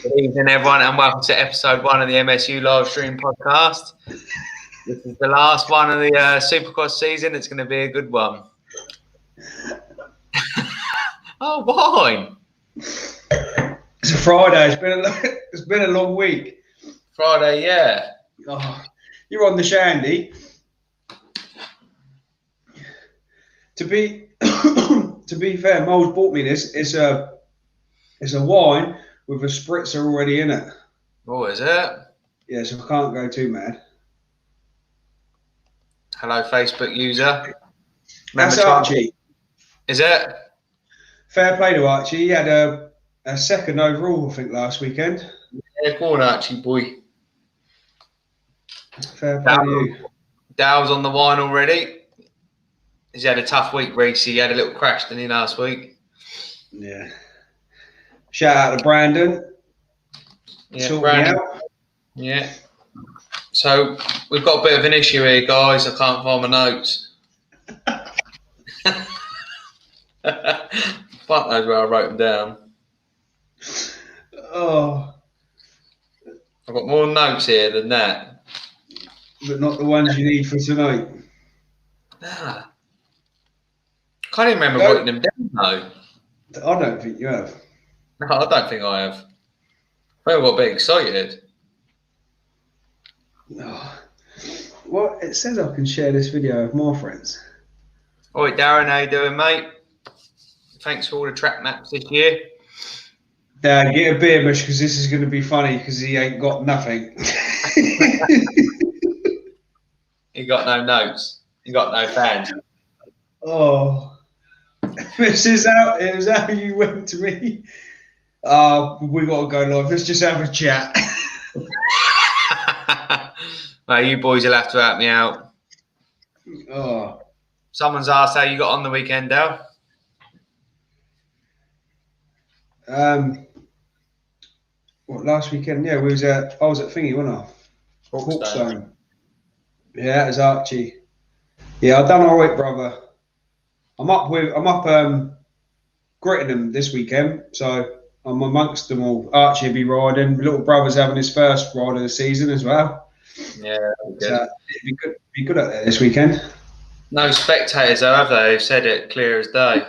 Good evening, everyone, and welcome to episode 1 of the MSU live stream podcast. This is the last one of the Supercross season. It's going to be a good one. Oh, wine. It's a Friday. It's been a long week. Friday, yeah. Oh, you're on the shandy. To be fair, Mole's bought me this. It's a wine with a spritzer already in it. Oh, is it? Yeah, so I can't go too mad. Hello, Facebook user. That's Archie. Is it? Fair play to Archie. He had a second overall, I think, last weekend. Yeah, go on, Archie, boy. Fair play to you. Dow's on the wine already. He's had a tough week, Reese. He had a little crash, didn't he, last week? Yeah. Shout out to Brandon. Yeah, Brandon. Yeah. So we've got a bit of an issue here, guys. I can't find my notes. Fuck knows where I wrote them down. Oh. I've got more notes here than that. But not the ones you need for tonight. Nah. Can't even remember writing them down, though. I don't think you have. No, I don't think I have. I got a bit excited. Oh. Well, it says I can share this video with more friends. All right, Darren, how you doing, mate? Thanks for all the track maps this year. Dad, get a beer mush because this is going to be funny because he ain't got nothing. You got no notes. You got no fans. Oh, this is how you went to me. We got to go live. Let's just have a chat. Mate, you boys will have to help me out. Oh. Someone's asked how you got on the weekend, Dal. What, last weekend? Yeah, I was at Thingy, wasn't I? Hawkstone. Yeah, it was Archie. Yeah, I done all right, brother. I'm up Grittingham this weekend, so I'm amongst them all. Archie will be riding. My little brother's having his first ride of the season as well. Yeah, so it'd be good out there this weekend. No spectators, though, have they? They've said it clear as day.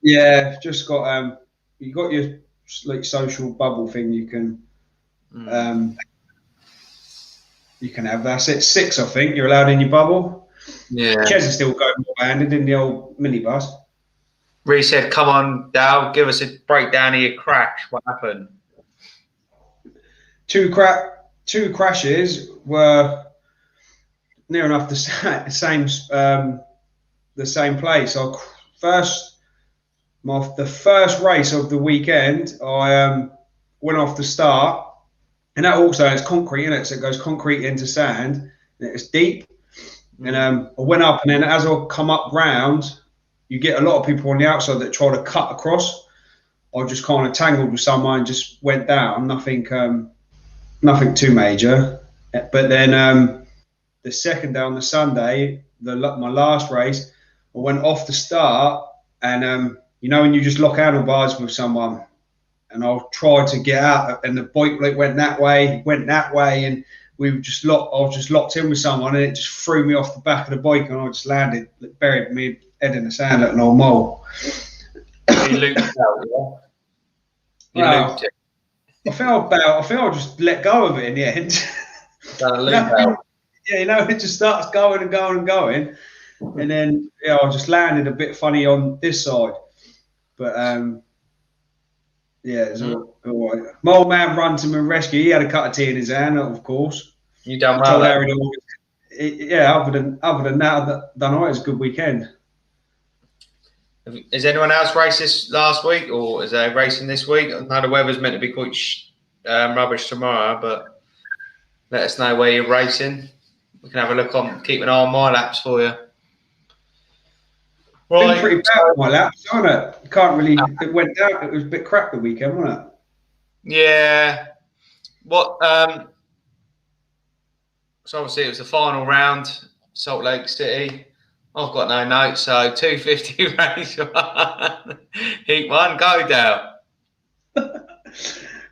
Yeah, just got you got your like social bubble thing you can have. That's it. 6, I think, you're allowed in your bubble. Yeah. Ches is still going one-handed in the old minibus. Reece said, come on, Dal, give us a breakdown of your crash. What happened? Two crashes were near enough the same place. The first race of the weekend, I went off the start, and that also has concrete in it, so it goes concrete into sand, and it's deep. And I went up, and then as I come up round, you get a lot of people on the outside that try to cut across. I just kind of tangled with someone and just went down. Nothing too major. But then the second day on the Sunday, my last race, I went off the start, and you know when you just lock handlebars with someone, and I tried to get out, and the bike went that way, and I was just locked in with someone, and it just threw me off the back of the bike, and I just landed, buried me head in the sand like an old mole. You looped it out, yeah? Looped it. I think I just let go of it in the end. Done a loop out. Yeah, you know, it just starts going and going and going, and then I just landed a bit funny on this side, but yeah, it's all right. My old man ran to my rescue. He had a cup of tea in his hand, of course. You done well. Yeah, other than that, done all right. It was a good weekend. Is anyone else race this last week, or is there racing this week? I know the weather's meant to be quite rubbish tomorrow, but let us know where you're racing. We can have a look on, keep an eye on my laps for you. Right. Been pretty bad on my laps, wasn't it? You can't really. It went down. It was a bit crap the weekend, wasn't it? Yeah. What? So obviously it was the final round, Salt Lake City. I've got no notes, so 250 race 1. Heat 1, go down.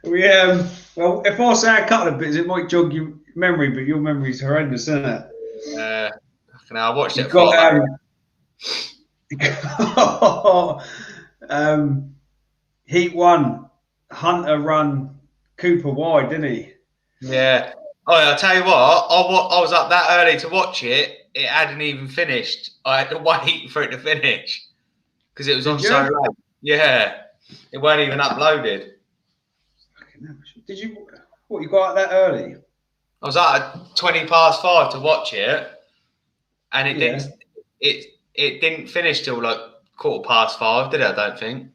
Well, if I say a couple of bits, it might jog your memory, but your memory's horrendous, isn't it? I watched You've it for got Heat 1, Hunter run Cooper wide, didn't he? Yeah. Oh, I'll tell you what. I was up that early to watch it. It hadn't even finished. I had to wait for it to finish because it was on so late. Yeah, it weren't even uploaded. Did you? What, you got out that early? I was up at 5:20 to watch it, and it didn't. It didn't finish till like 5:15, did it? I don't think.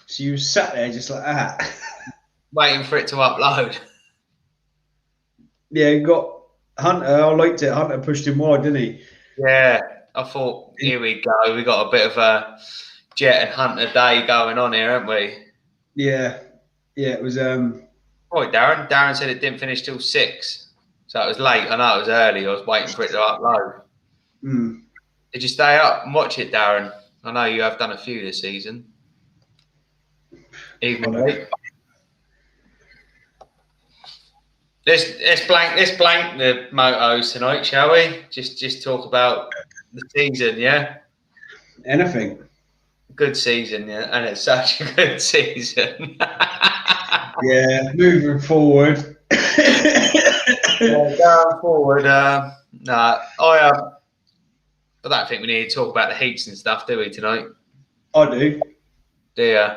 So you sat there just like that, waiting for it to upload. Yeah, you got Hunter. I liked it. Hunter pushed him wide, didn't he? Yeah, I thought, here we go. We got a bit of a Jet and Hunter day going on here, haven't we? Yeah, it was. Oh, Darren. Darren said it didn't finish till 6, so it was late. I know it was early. I was waiting for it to upload. Did you stay up and watch it, Darren? I know you have done a few this season. Evening late. Let's blank the motos tonight, shall we? Just talk about the season, yeah. Anything. Good season, yeah, and it's such a good season. Yeah, moving forward. Going forward, I don't think we need to talk about the heats and stuff, do we, tonight? I do. Do you?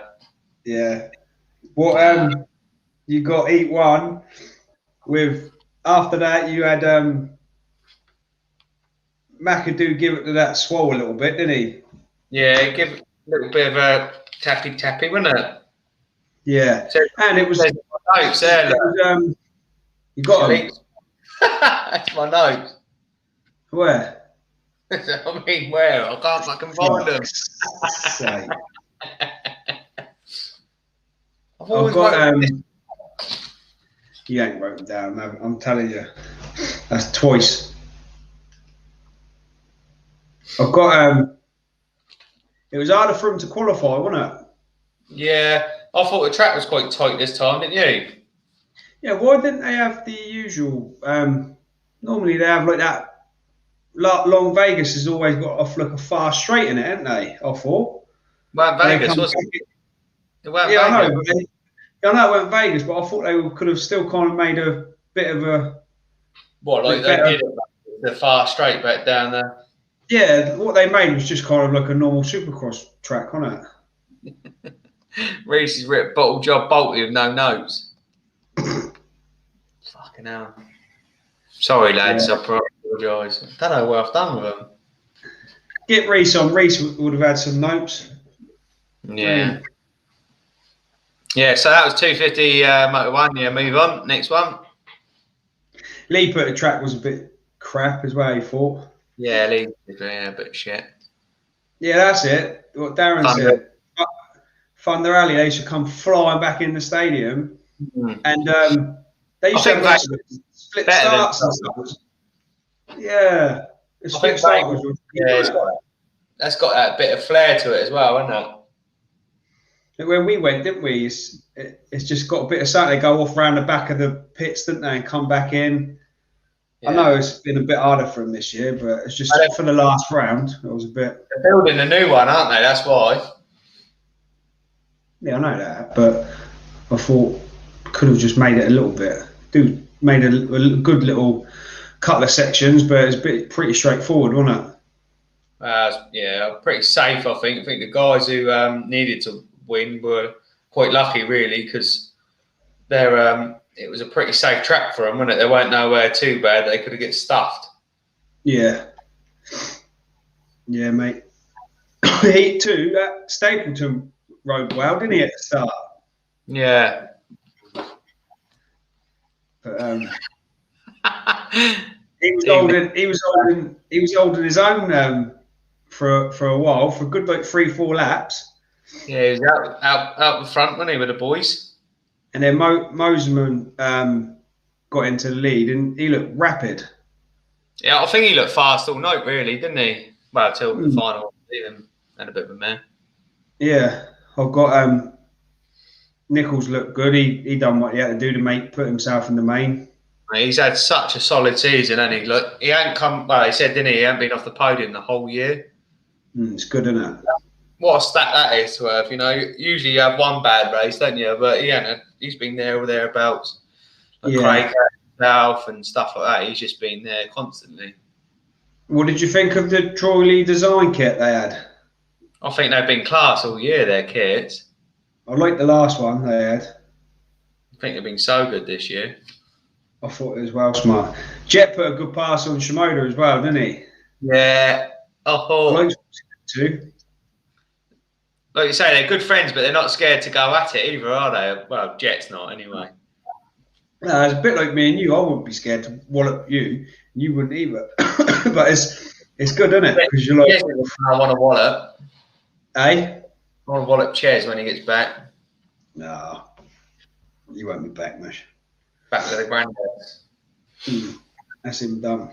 Yeah. What you got Heat 1 with after that you had McAdoo give it to that Swole a little bit, didn't he? Yeah, give it a little bit of a tappy, wasn't it? Yeah. So, and it was notes there. You got them. That's my notes. Where? I mean, where? I can't fucking find them. I've got you ain't wrote them down, I'm telling you. That's twice. I've got it was harder for him to qualify, wasn't it? Yeah. I thought the track was quite tight this time, didn't you? Yeah, why didn't they have the usual normally they have like that Long Vegas has always got off like a fast straight in it, haven't they? I thought. Well, Vegas, wasn't it? Yeah, I know. I know it went Vegas, but I thought they could have still kind of made a bit of a. What, like they did the fast straight back down there? Yeah, what they made was just kind of like a normal supercross track, wasn't it? Reese's ripped bottle job Bolty with no notes. Fucking hell. Sorry, lads, I apologise. I don't know what I've done with them. Get Reese on. Reese would have had some notes. Yeah. Yeah, so that was 250 Motor 1. Yeah, move on. Next one. Lee put the track was a bit crap as well, he thought. Yeah, Lee, a bit shit. Yeah, that's it. What Darren said. Thunder Alley, they should come flying back in the stadium. And they used to have split starts and stuff. Yeah. The split start was that's got that bit of flair to it as well, hasn't it? When we went, didn't we? It's just got a bit of something. They go off around the back of the pits, didn't they, and come back in. Yeah. I know it's been a bit harder for them this year, but it's just for the last round. It was a bit. They're building a new one, aren't they? That's why. Yeah, I know that, but I thought could have just made it a little bit. Made a good little couple of sections, but it's pretty straightforward, wasn't it? Yeah, pretty safe. I think the guys who needed to win were quite lucky, really, because it was a pretty safe track for them, wasn't it? They weren't nowhere too bad. They could have get stuffed. Yeah, mate. Heat 2, that Stapleton rode well, didn't he, at the start? Yeah. But he was holding his own for a while, for a good like 3-4 laps. Yeah, he was out the front, wasn't he, with the boys? And then Moseman got into the lead, and he looked rapid. Yeah, I think he looked fast all night, really, didn't he? Well, till the final, even and a bit of a man. Yeah, I've got Nicholls looked good. He done what he had to do to put himself in the main. He's had such a solid season, hasn't he? Look, he ain't come. Well, he said, didn't he? He hasn't been off the podium the whole year. It's good, isn't it? What a stat that is to have. You know, usually you have one bad race, don't you? But he's been there or thereabouts. Like Craig South and stuff like that. He's just been there constantly. What did you think of the Troy Lee design kit they had? I think they've been class all year, their kits. I liked the last one they had. I think they've been so good this year. I thought it was well smart. Jet put a good pass on Shimoda as well, didn't he? Yeah, I thought. I liked it too. Like you say, they're good friends, but they're not scared to go at it either, are they? Well, Jet's not anyway. No, it's a bit like me and you. I wouldn't be scared to wallop you. You wouldn't either. But it's good, isn't it? Because you're like, I want to wallop. Eh? I want to wallop Ches when he gets back. No, you won't be back, Mish. Back to the granddads. That's him done.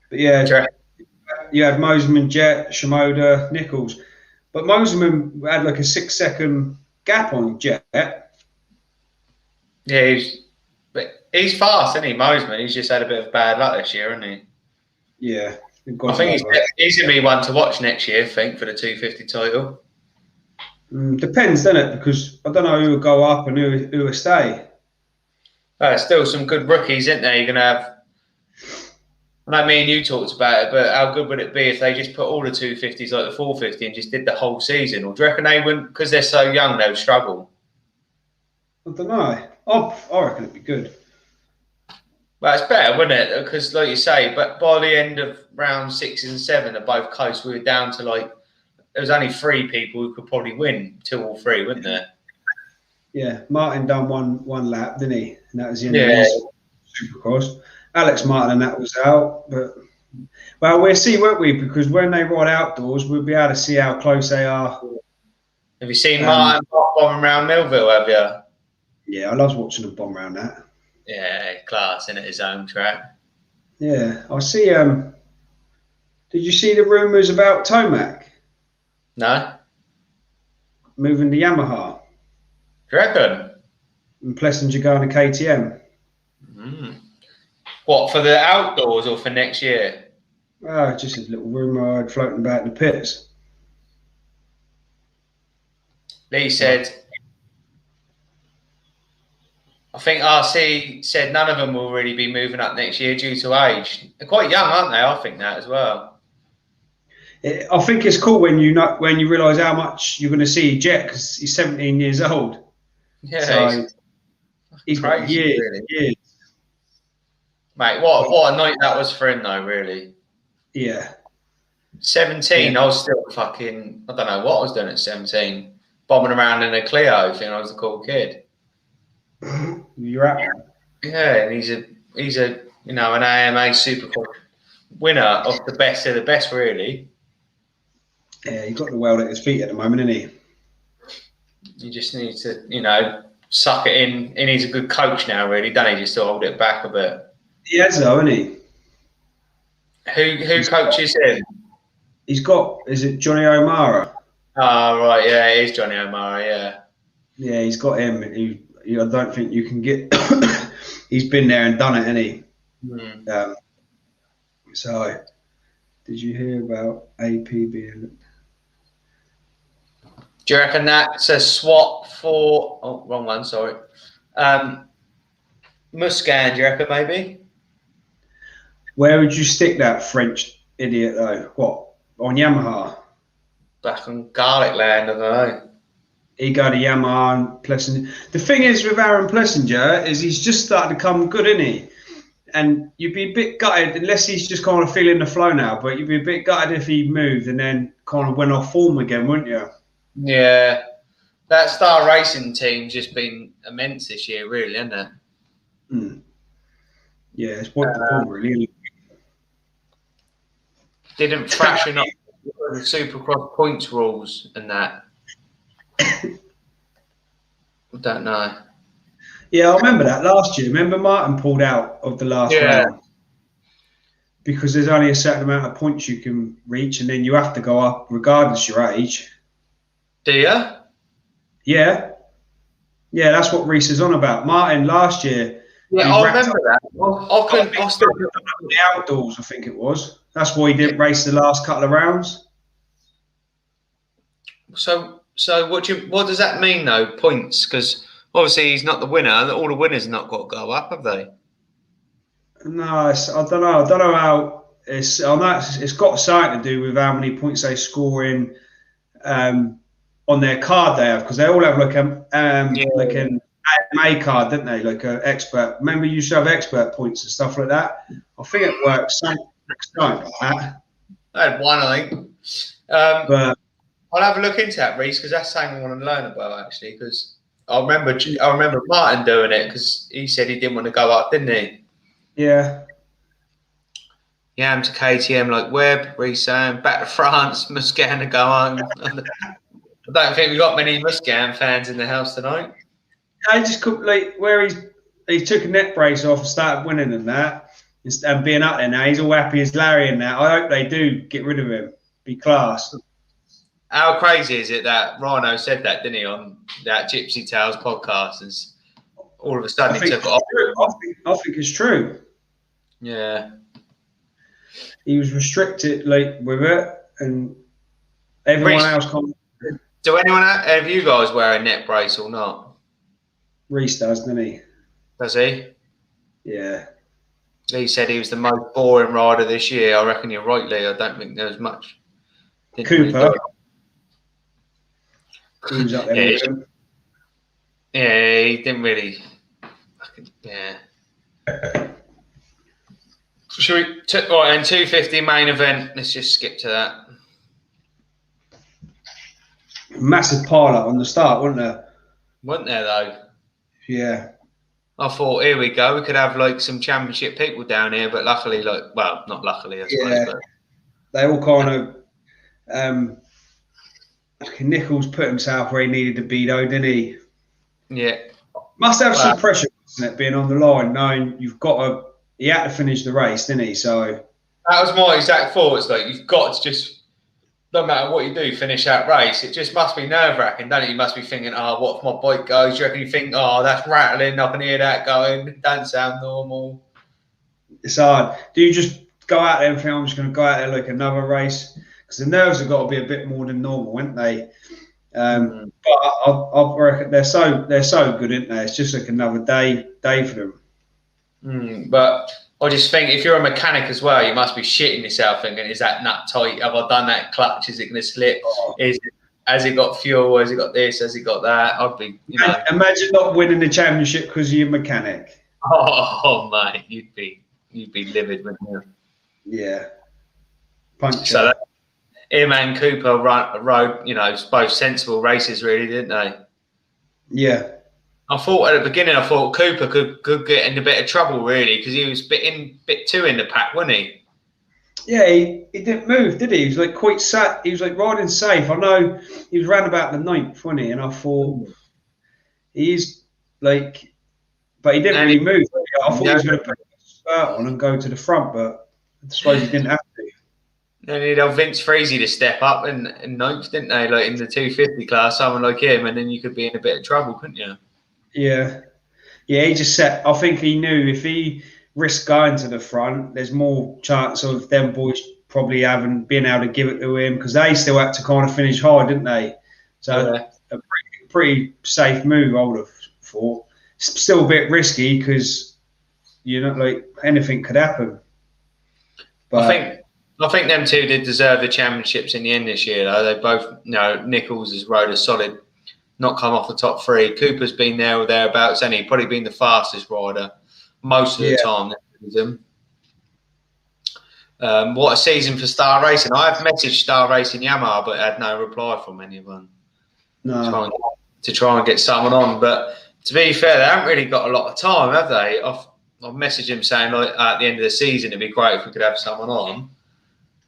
But yeah, you had Moseman, Jet, Shimoda, Nicholls. But Moseman had like a 6-second gap on Jet. Yeah, he's fast, isn't he, Moseman? He's just had a bit of bad luck this year, hasn't he? Yeah. I think he's going to be one to watch next year, I think, for the 250 title. Depends, doesn't it? Because I don't know who will go up and who will stay. Still some good rookies, isn't there? You're going to have... I know me and you talked about it, but how good would it be if they just put all the 250s like the 450 and just did the whole season? Or do you reckon they wouldn't, because they're so young, they would struggle? I don't know. I reckon it'd be good. Well, it's better, wouldn't it? Because, like you say, but by the end of round 6 and 7 are both close. We were down to there was only 3 people who could probably win 2 or 3, weren't there? Yeah, Martin done one lap, didn't he? And that was the end of his Supercross. Alex Martin and that was out, but well, we'll see, won't we? Because when they ride outdoors, we'll be able to see how close they are. Have you seen Martin bombing around Millville? Have you? Yeah, I love watching them bomb around that. Yeah, class in his own track. Yeah, I see. Did you see the rumours about Tomac? No. Moving to Yamaha. Do you reckon? And Plessinger going to KTM. What, for the outdoors or for next year? Just a little rumour I had floating about in the pits. Lee said, I think RC said none of them will really be moving up next year due to age. They're quite young, aren't they? I think that as well. I think it's cool when you realise how much you're going to see Jet, because he's 17 years old. Yeah, so he's got crazy, years, really. years. Mate, what a night that was for him, though, really. Yeah. 17, I was still fucking, I don't know what I was doing at 17. Bombing around in a Clio, thinking I was a cool kid. You're at. Yeah, and he's a an AMA Supercross winner of the best of the best, really. Yeah, he's got the world at his feet at the moment, isn't he? You just need to, suck it in. And he's a good coach now, really, doesn't he? Just to hold it back a bit. He has, though, isn't he? Who coaches him? He's got, is it Johnny O'Mara? Oh, right, yeah, it is Johnny O'Mara, yeah. Yeah, he's got him. I don't think you can get... He's been there and done it, hasn't he? So, did you hear about AP being... Do you reckon that's a swap for... Oh, wrong one, sorry. Muscan, do you reckon, maybe? Where would you stick that French idiot, though? What? On Yamaha? Back on Garlic Land, I don't know. He go to Yamaha and Plessinger. The thing is with Aaron Plessinger is he's just started to come good, isn't he? And you'd be a bit gutted, unless he's just kind of feeling the flow now, but you'd be a bit gutted if he moved and then kind of went off form again, wouldn't you? Yeah. That Star Racing team's just been immense this year, really, hasn't it? Yeah, it's what the ball, really. Didn't fraction up the Supercross points rules and that. I don't know. Yeah, I remember that last year. Remember Martin pulled out of the last round? Because there's only a certain amount of points you can reach, and then you have to go up regardless of your age. Do you? Yeah. Yeah, that's what Reese is on about. Martin last year. Yeah, I remember that. I still The outdoors, I think it was. That's why he didn't race the last couple of rounds. So what does that mean though? Points, because obviously he's not the winner. All the winners have not got to go up, have they? No, I don't know. I don't know how it's. I know it's got something to do with how many points they score in on their card they have, because they all have like an AMA card, don't they? Like an expert. Remember, you used to have expert points and stuff like that. I think it works something like that. I had one, I think. But I'll have a look into that, Reese, because that's something I want to learn about actually. Because I remember Martin doing it because he said he didn't want to go up, didn't he? yeah. Yam to KTM like Webb, Reese saying back to France, Muscan to go home. I don't think we've got many Muscan fans in the house tonight. I just could like where he took a neck brace off and started winning and that, and being up there now. He's all happy as Larry and that. I hope they do get rid of him. Be class. How crazy is it that Rhino said that, didn't he, on that Gypsy Tales podcast? And all of a sudden he took it off. I think it's true. Yeah. He was restricted like with it, and everyone else can't. Do any of you guys wear a neck brace or not? Reese does, doesn't he? Does he? Yeah. Lee said he was the most boring rider this year. I reckon you're right, Lee. I don't think there was much. Cooper. He was up there with him. Yeah, he didn't really. Yeah. Should we? Right, and 250 main event. Let's just skip to that. Massive pile-up on the start, wasn't there? Wasn't there though? Yeah. I thought, here we go. We could have like some championship people down here, but luckily, not luckily, I suppose. Yeah. But they all kind of. Nicholls put himself where he needed to be, though, didn't he? Yeah. Must have some pressure, wasn't it, being on the line, knowing you've got to. He had to finish the race, didn't he? So that was my exact thoughts. Like you've got to just, no matter what you do, finish that race. It just must be nerve-wracking, don't it? You must be thinking, oh, what if my bike goes? Do you reckon you think, oh, that's rattling, I can hear that going, it doesn't sound normal. It's hard. Do you just go out there and think, I'm just going to go out there like another race? Because the nerves have got to be a bit more than normal, haven't they? But I reckon they're so good, aren't they? It's just like another day for them. But I just think if you're a mechanic as well, you must be shitting yourself thinking, is that nut tight? Have I done that clutch? Is it going to slip? Has it got fuel? Has it got this? Has it got that? I'd be, Imagine not winning the championship because you're a mechanic. Oh mate, you'd be livid, wouldn't you? Yeah. Punch. So him and Cooper rode, both sensible races, really, didn't they? Yeah. I thought at the beginning, Cooper could get into a bit of trouble, really, because he was bit too in the pack, wasn't he? Yeah, he didn't move, did he? He was like quite sat. He was like riding safe. I know he was round about the 9th, wasn't he? And I thought he's like, but he didn't really move. I thought he was going to put a spurt on and go to the front, but I suppose he didn't have to. They needed Vince Freezy to step up in 9th, didn't they? Like in the 250 class, someone like him, and then you could be in a bit of trouble, couldn't you? Yeah. Yeah, he just said, I think he knew if he risked going to the front, there's more chance of them boys probably haven't been able to give it to him because they still had to kind of finish hard, didn't they? So a pretty safe move, I would have thought. Still a bit risky because, like anything could happen. But I think them two did deserve the championships in the end this year, though. They both, Nicholls has rode a solid, not come off the top 3. Cooper's been there or thereabouts, and he's probably been the fastest rider most of the time. What a season for Star Racing. I have messaged Star Racing Yamaha, but had no reply from anyone. No. To try and get someone on. But to be fair, they haven't really got a lot of time, have they? I've messaged him saying like, at the end of the season, it'd be great if we could have someone on.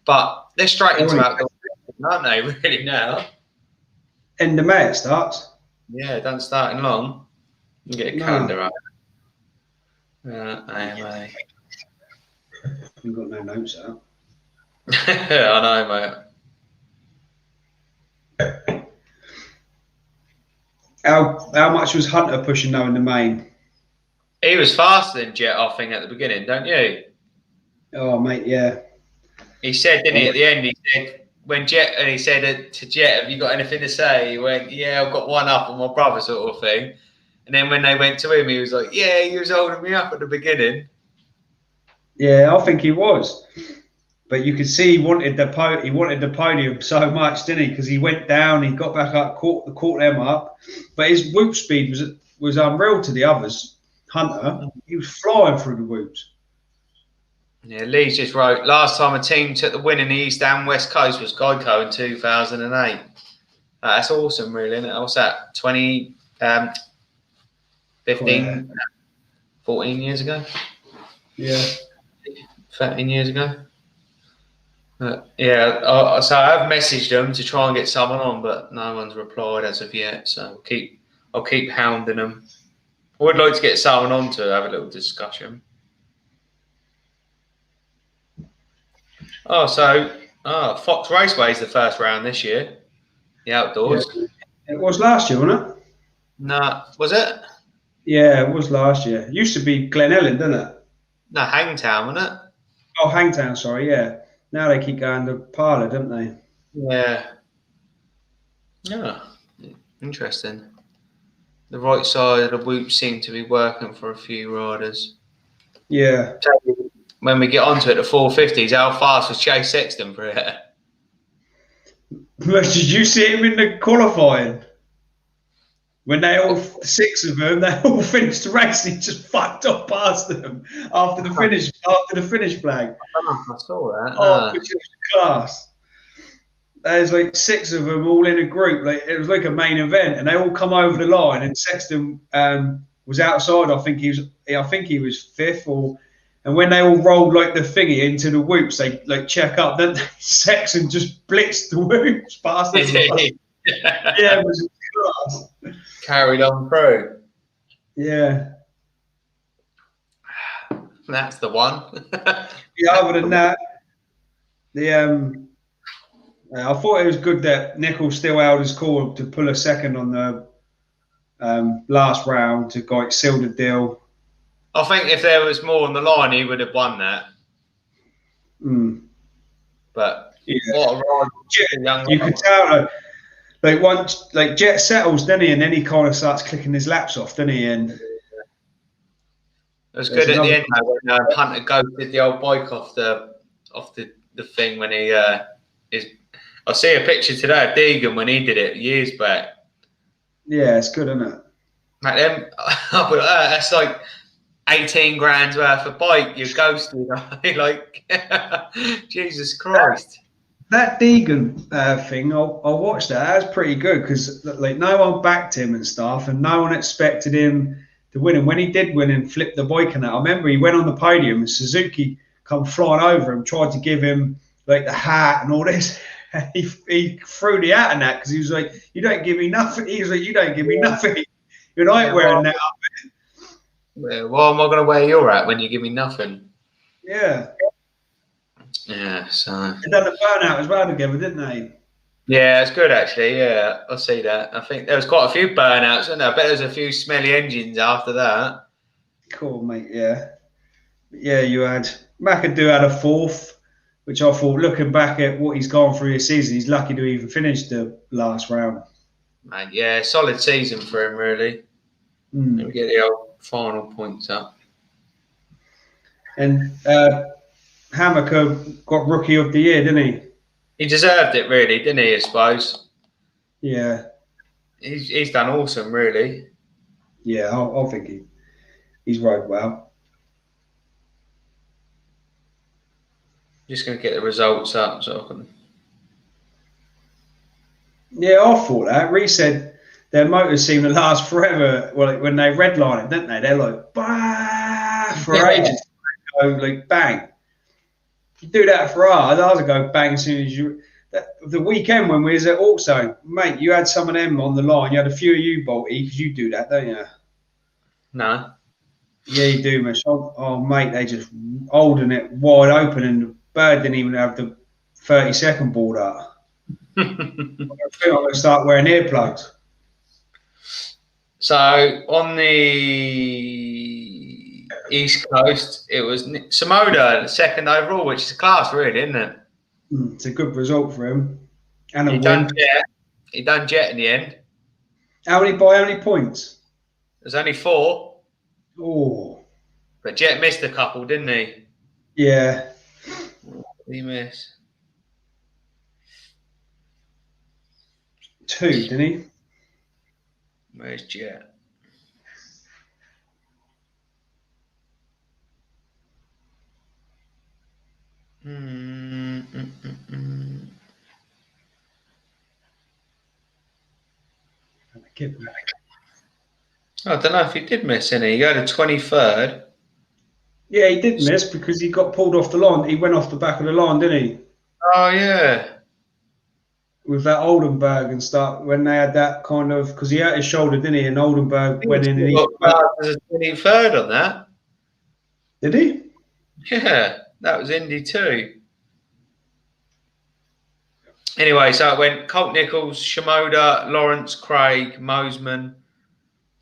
But they're straight into outdoor, aren't they, really, now? End of May it starts. Yeah, it doesn't start in long. You get a calendar up. AMA. You've got no notes out. I know, mate. How much was Hunter pushing though in the main? He was faster than Jet, I think, at the beginning, don't you? Oh, mate, yeah. He said, didn't he, at the end, he said, when Jet, and he said to Jet, have you got anything to say? He went, yeah, I've got one up on my brother, sort of thing. And then when they went to him, he was like, yeah, he was holding me up at the beginning. Yeah, I think he was. But you could see he wanted the podium so much, didn't he? Because he went down, he got back up, caught them up. But his whoop speed was unreal to the others. Hunter, he was flying through the whoops. Yeah, Lee just wrote, last time a team took the win in the East and West Coast was Geico in 2008. That's awesome, really, isn't it? What's that, 15, 14 years ago? Yeah. 13 years ago? Yeah, so I've messaged them to try and get someone on, but no one's replied as of yet. So I'll keep hounding them. I would like to get someone on to have a little discussion. Fox Raceway is the first round this year. The outdoors. Yeah. It was last year, wasn't it? No, was it? Yeah, it was last year. It used to be Glen Ellen, didn't it? No, Hangtown, wasn't it? Oh, Hangtown, sorry, yeah. Now they keep going to Parlour, don't they? Yeah. Yeah. Interesting. The right side of the whoop seemed to be working for a few riders. Yeah. When we get onto it, the 450s, how fast was Chase Sexton for it? Did you see him in the qualifying? When six of them, they all finished the race, he just fucked off past them after the finish flag. Oh, I saw that. Oh, which was class. There's like six of them all in a group. Like it was like a main event, and they all come over the line. And Sexton was outside. I think he was fifth, and when they all rolled like the thingy into the whoops, they like check up. Then Sexton just blitzed the whoops past them. Yeah, it was class. Carried on through. Yeah. That's the one. Yeah, other than that, I thought it was good that Nicholls still held his call to pull a second on the last round to seal the deal. I think if there was more on the line, he would have won that. But what a ride! You could tell, like Jet settles, doesn't he, and then he kind of starts clicking his laps off, doesn't he? And it was good at the end though, when Hunter ghosted the old bike off the thing when he is. I see a picture today of Deegan when he did it years back. Yeah, it's good, isn't it? Like that's like 18 grand's worth of bike you ghosted. Like Jesus Christ. That Deegan thing, I watched that. That was pretty good because like no one backed him and stuff, and no one expected him to win. And when he did win and flipped the bike and that, I remember he went on the podium and Suzuki come flying over him, tried to give him like the hat and all this. He threw the hat and that because he was like, "You don't give me nothing." He was like, "You don't give me nothing. You're not wearing that up." Well, why am I going to wear your hat when you give me nothing? Yeah. Yeah, so They done the burnout as well together, didn't they? Yeah, it's good actually. Yeah, I see that. I think there was quite a few burnouts, wasn't there? I bet there was a few smelly engines after that. Cool, mate. Yeah, yeah. You had McAdoo had a fourth, which I thought, looking back at what he's gone through this season, he's lucky to even finish the last round. Man, yeah, solid season for him, really. Let get the old final points up. And Hammaker got Rookie of the Year, didn't he? He deserved it, really, didn't he, I suppose? Yeah. He's done awesome, really. Yeah, I think he's rode well. Just going to get the results up so I can... Yeah, I thought that. Reece said their motors seem to last forever. Well, when they redline it, don't they? They're like, bah, for ages. Go like bang. You do that for ours. Ours will go bang as soon as you. The weekend when we was at also, mate, you had some of them on the line. You had a few of you, Bolty, because you do that, don't you? No. Yeah, you do, man. Oh, mate, they just holding it wide open, and the bird didn't even have the 30-second board up. I think I'm going to start wearing earplugs. So on the East Coast, it was Shimoda, second overall, which is class, really, isn't it? It's a good result for him. And a He win. done jet in the end. By how many points? There's only 4. Oh. But Jet missed a couple, didn't he? Yeah. What did he miss? 2, didn't he? Where's Jet? I don't know if he did miss any. He had a 23rd. Yeah, he did miss because he got pulled off the line. He went off the back of the line, didn't he? Oh, yeah. With that Oldenburg and stuff, when they had that kind of, because he hurt his shoulder, didn't he? And Oldenburg went in and he got a 23rd on that. Did he? Yeah, that was Indy 2. Anyway, so it went Colt Nicholls, Shimoda, Lawrence, Craig, Mosman,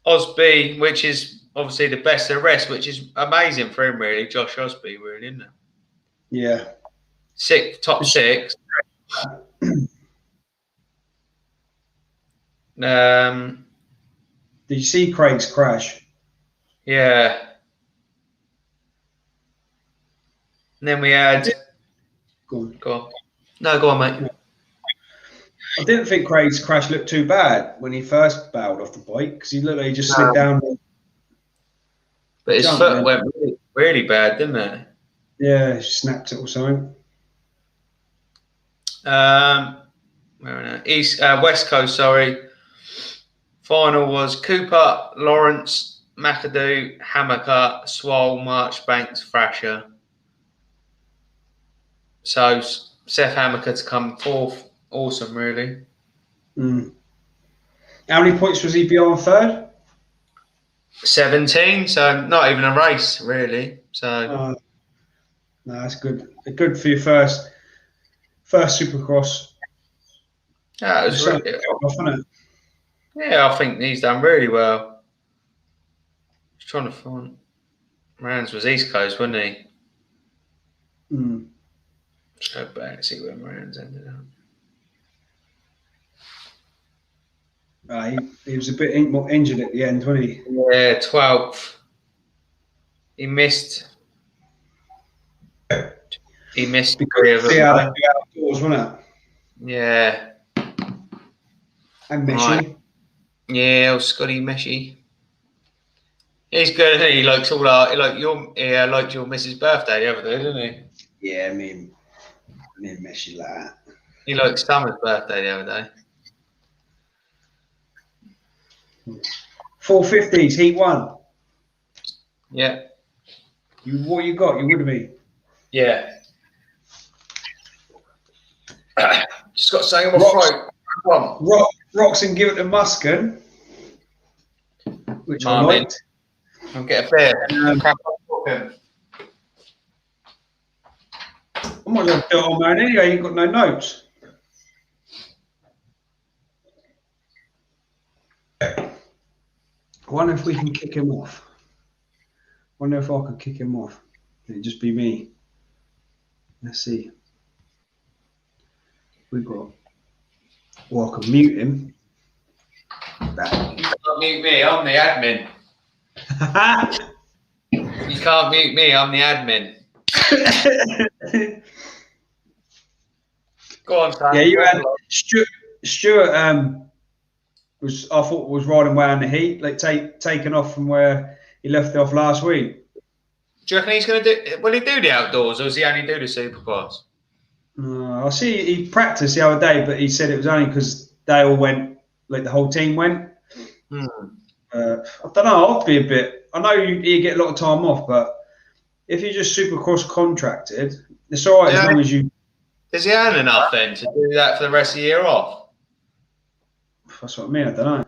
Osby, which is obviously the best of the rest, which is amazing for him, really. Josh Osby, really, isn't it? Yeah. Top 6. Did you see Craig's crash? Yeah. And then we had. Go on. No, go on, mate. I didn't think Craig's crash looked too bad when he first bailed off the bike because he looked like he just slid down. But his foot went really, really bad, didn't it? Yeah, he snapped it or something. West Coast, sorry. Final was Cooper, Lawrence, McAdoo, Hammaker, Swole, Marchbanks, Thrasher. So Seth Hammaker to come 4th. Awesome, really. How many points was he beyond 3rd? 17, so not even a race, really. So no, that's good. Good for your first Supercross. Yeah, it was really, yeah, I think he's done really well. Just trying to find. Rans was East Coast, wasn't he? Let's go back and see where Rans ended up. He was a bit more injured at the end, wasn't he? Yeah, 12th. He missed 3 of them. Yeah, outdoors, wasn't it? Yeah. And Meshy. Right. Yeah, Scotty Meshy. He's good, isn't he? He likes all our, liked your Mrs. birthday the other day, didn't he? Yeah, me and Meshy like that. He liked Summer's birthday the other day. 450s, heat 1. Yeah. What you got? You with me? Yeah. Just got something on my throat. Rocks and give it to Muskin, which I liked. I'll get a beer. I might as well do it on man anyway. You've got no notes. I wonder if we can kick him off. I wonder if I could kick him off. It'd just be me. Let's see. We've got. Well, I can mute him. You can't mute me. I'm the admin. You can't mute me. I'm the admin. Go on, Sam. Yeah, you had Stuart. I thought was riding well in the heat, like taken off from where he left off last week. Do you reckon he's going to do? Will he do the outdoors, or does he only do the Supercross? I see he practiced the other day, but he said it was only because they all went, like the whole team went. I don't know. I'd be a bit. I know you get a lot of time off, but if you're just Supercross contracted, it's all right as long as you. Does he earn enough then to do that for the rest of the year off? That's what I mean. I don't know.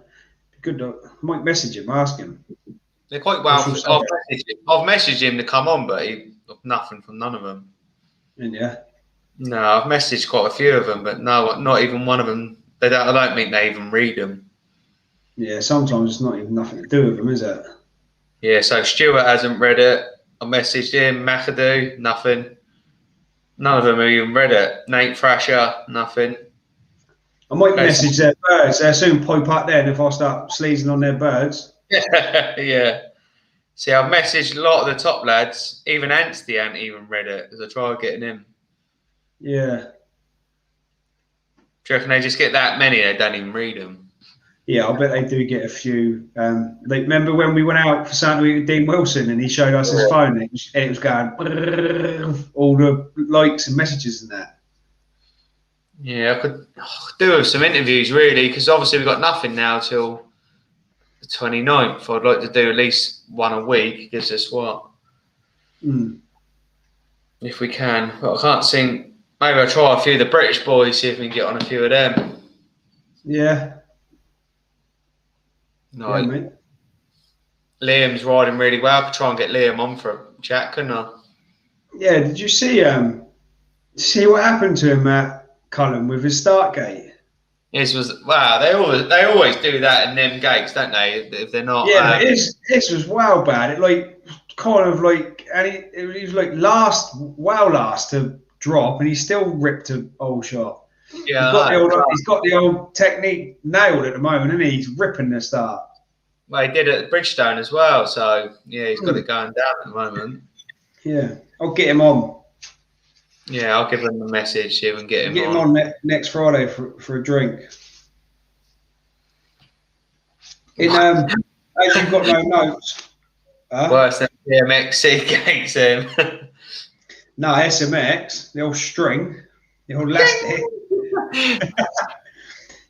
Good. I might message him, ask him. They're quite well. I've messaged him to come on, but he nothing from none of them. Yeah. No, I've messaged quite a few of them, but no, not even one of them. I don't think they even read them. Yeah, sometimes it's not even nothing to do with them, is it? Yeah, so Stuart hasn't read it. I messaged him, McAdoo, nothing. None of them have even read it. Nate Thrasher, nothing. I might Basically, message their birds. They'll soon pipe up then if I start sleazing on their birds. yeah. See, I've messaged a lot of the top lads. Even Anstey hadn't even read it because I tried getting him. Yeah. Do you reckon they just get that many they don't even read them? Yeah, I bet they do get a few. Like, remember when we went out for something with Dean Wilson and he showed us his phone and it was going all the likes and messages and that. Yeah, I could do with some interviews really because obviously we've got nothing now till the 29th. I'd like to do at least one a week. It gives us what? If we can. But I can't sing. Maybe I'll try a few of the British boys, see if we can get on a few of them. Yeah. No, Yeah, mate. Liam's riding really well. I could try and get Liam on for a chat, couldn't I? Yeah, did you see what happened to him at Cullen with his start gate? This was wow. They always do that in them gates, don't they? If they're not. Yeah, his was well bad. It like kind of like, and he was like last to drop, and he still ripped a old shot. Yeah, he's got the old technique nailed at the moment, and he's ripping the start. Well, he did it at Bridgestone as well, so yeah, he's got it going down at the moment. Yeah, I'll get him on. Yeah, I'll give him a message, see if we can get him on. Get him on next Friday for a drink. In as you've got no notes. Worse than BMXC gates him. No, SMX, the old string, the old elastic.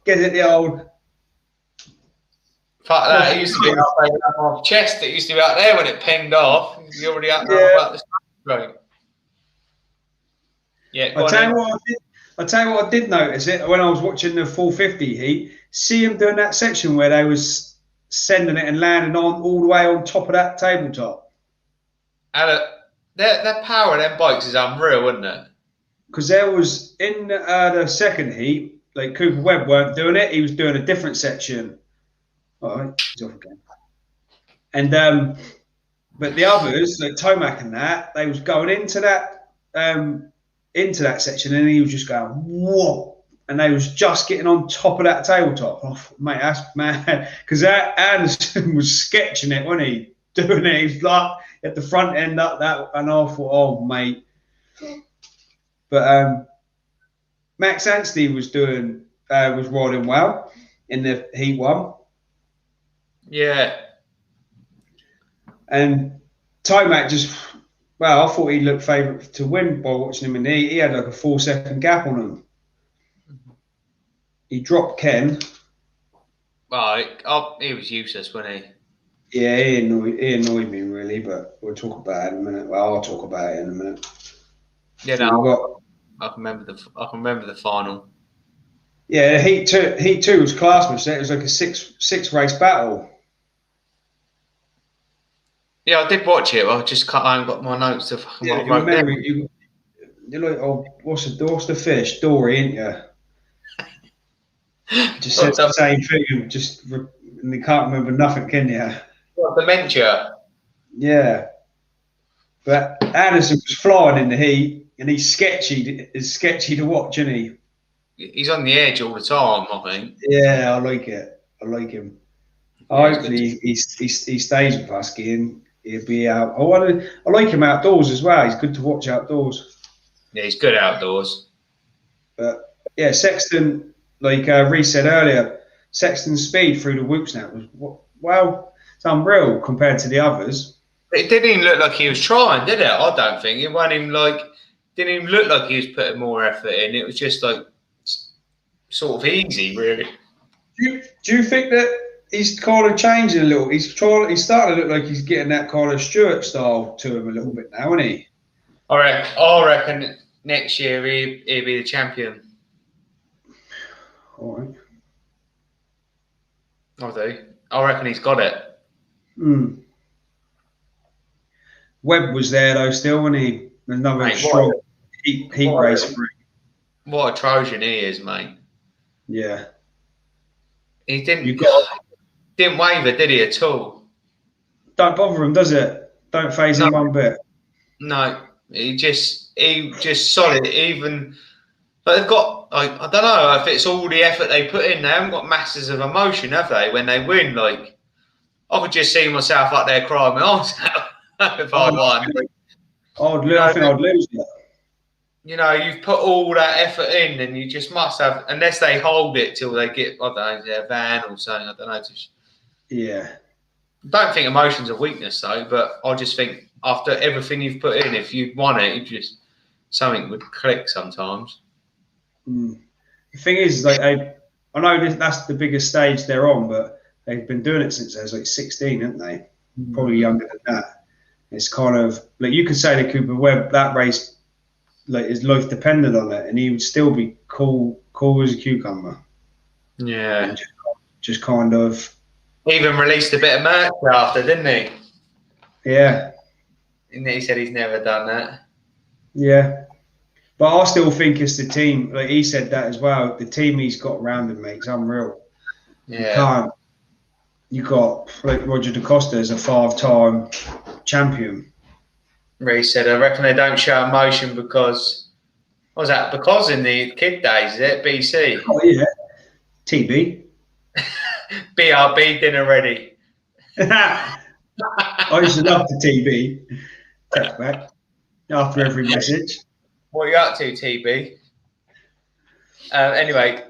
Get it, the old. Fuck that, it used to be up my chest, it used to be out there when it pinged off. You're already up there about the right. Yeah, I'll tell you what I did notice it when I was watching the 450 heat. See him doing that section where they was sending it and landing on all the way on top of that tabletop. And that power of them bikes is unreal, isn't it? Because there was in the second heat, like Cooper Webb weren't doing it. He was doing a different section. All right, he's off again. And but the others, like Tomac and that, they was going into that section, and he was just going whoa, and they was just getting on top of that tabletop. Oh, mate, that's mad. Because Anderson was sketching it, wasn't he? Doing it, he was like at the front end up that, and I thought, oh mate. But Max Anstey was riding well in the heat one. Yeah. And Tomac I thought he looked favourite to win by watching him in the heat. He had like a 4-second gap on him. He dropped Ken. Well, he was useless, wasn't he? Yeah, he annoyed me really, but we'll talk about it in a minute. Well, I'll talk about it in a minute. Yeah, no, I can remember the final. Yeah, heat two was class match. It was like a six race battle. Yeah, I did watch it. I haven't got my notes to fucking. Yeah, you remember you're like, oh, what's the fish? Dory, ain't you? Just said the same thing, and you can't remember nothing, can you? What, dementia? Yeah. But Anderson was flying in the heat, and he's sketchy to watch, isn't he? He's on the edge all the time, I think. Yeah, I like it. I like him. Yeah, hopefully he stays with Husky and he'll be out. I like him outdoors as well. He's good to watch outdoors. Yeah, he's good outdoors. But yeah, Sexton, like Reece said earlier, Sexton's speed through the whoops now was it's unreal compared to the others. It didn't even look like he was trying, did it? I don't think it didn't even look like he was putting more effort in. It was just like sort of easy, really. Do you think that he's kind of changing a little? He's starting to look like he's getting that kind of Stewart style to him a little bit now, isn't he? I reckon next year he'll be the champion. All right. I do. I reckon he's got it. Webb was there though, still, wasn't he? Another strong heat race for him. What a Trojan he is, mate. Yeah. He didn't. didn't waver, did he, at all? Don't bother him, does it? Don't phase him one bit. No, he just solid. Even, but they've got, I don't know if it's all the effort they put in. They haven't got masses of emotion, have they? When they win, like I could just see myself up there crying my arms out if I won. I think I'd lose it. You know, you've put all that effort in, and you just must have, unless they hold it till they get, I don't know, their van or something. I don't know. Yeah. Don't think emotion's a weakness though, but I just think after everything you've put in, if you'd won it, something would click sometimes. The thing is, like, I know that's the biggest stage they're on, but they've been doing it since they was like 16, haven't they? Probably younger than that. It's kind of like you could say to Cooper Webb that race, like, his life depended on it, and he would still be cool as a cucumber. Yeah. And just kind of. Even released a bit of merch after, didn't he? Yeah. And he said he's never done that. Yeah. But I still think it's the team. Like he said that as well. The team he's got around him, mate, it's unreal. Yeah. You got like Roger DaCosta as a 5-time champion. He said, I reckon they don't show emotion because, what was that? Because in the kid days, is it? BC? Oh, yeah. TB. BRB, dinner ready. I used to love the TB. Text back after every message. What are you up to, TB? Anyway,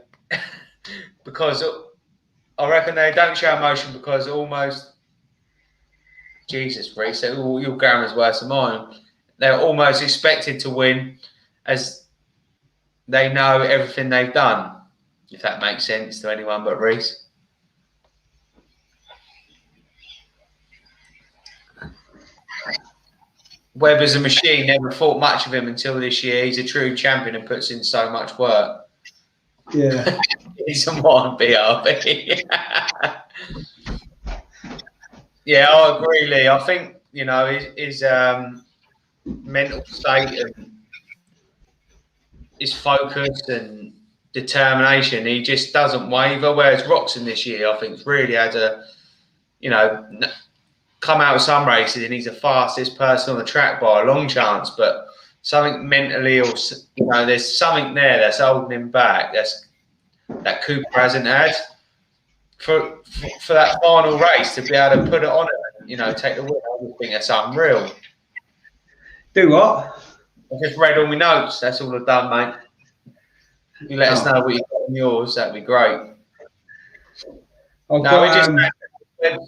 because I reckon they don't show emotion because almost, Jesus, Reece, your grammar's worse than mine. They're almost expected to win as they know everything they've done, if that makes sense to anyone but Reece. Webb is a machine, never thought much of him until this year. He's a true champion and puts in so much work. Yeah. He's a modern BRB. Yeah, I agree, Lee. I think, you know, his mental state and his focus and determination, he just doesn't waver. Whereas Roxon this year, I think, really had a, you know, come out of some races and he's the fastest person on the track by a long chance, but something mentally, or you know, there's something there that's holding him back. That Cooper hasn't had for that final race to be able to put it on it and, you know, take the win. I just think that's unreal. Do what? I just read all my notes. That's all I've done, mate. You let us know what you got in yours. That'd be great. We just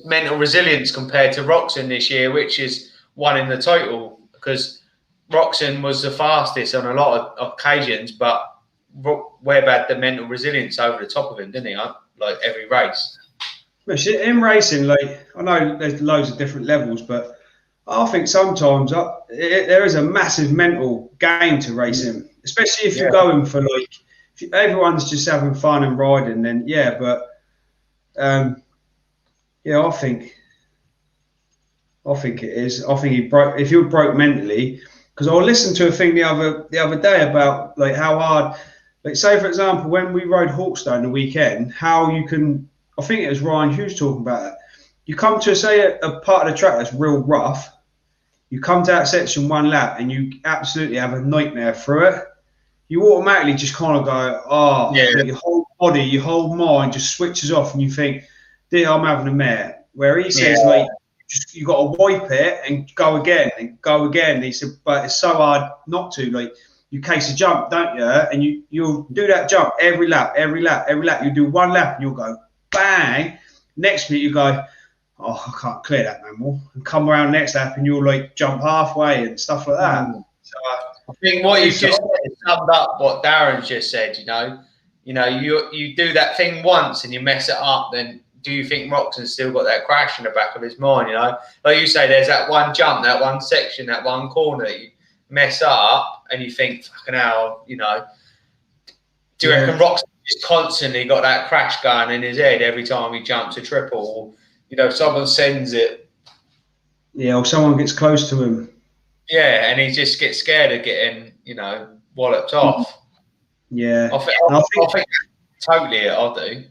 mental resilience compared to Roxon this year, which is one in the total, because Roxon was the fastest on a lot of occasions, but Webb had the mental resilience over the top of him, didn't he? Like every race. In racing, like, I know there's loads of different levels, but I think sometimes there is a massive mental game to racing, especially if you're going for, like, if everyone's just having fun and riding, then yeah, but yeah, I think it is. I think if you're broke mentally, because I listened to a thing the other day about, like, how hard, like, say for example when we rode Hawkstone the weekend, how you can, I think it was Ryan Hughes talking about it. You come to a part of the track that's real rough. You come to that section one lap and you absolutely have a nightmare through it. You automatically just kind of go, like your whole body, your whole mind just switches off, and you think, "Dear, I'm having a mare." Where he says, like, you got to wipe it and go again and go again. He said, but it's so hard not to. Like, you case a jump, don't you? And you'll do that jump every lap. You do one lap and you'll go bang. Next minute you go, oh, I can't clear that no more. And come around next lap and you'll, like, jump halfway and stuff like that. So I think what you just said summed up what Darren's just said. You do that thing once and you mess it up, then do you think Roxon's still got that crash in the back of his mind? You know, like you say, there's that one jump, that one section, that one corner that you mess up and you think, fucking hell, you know. Do you reckon Roxon just constantly got that crash going in his head every time he jumps a triple? Or, you know, someone sends it. Yeah, or someone gets close to him. Yeah, and he just gets scared of getting, you know, walloped off. Yeah. I think totally I do.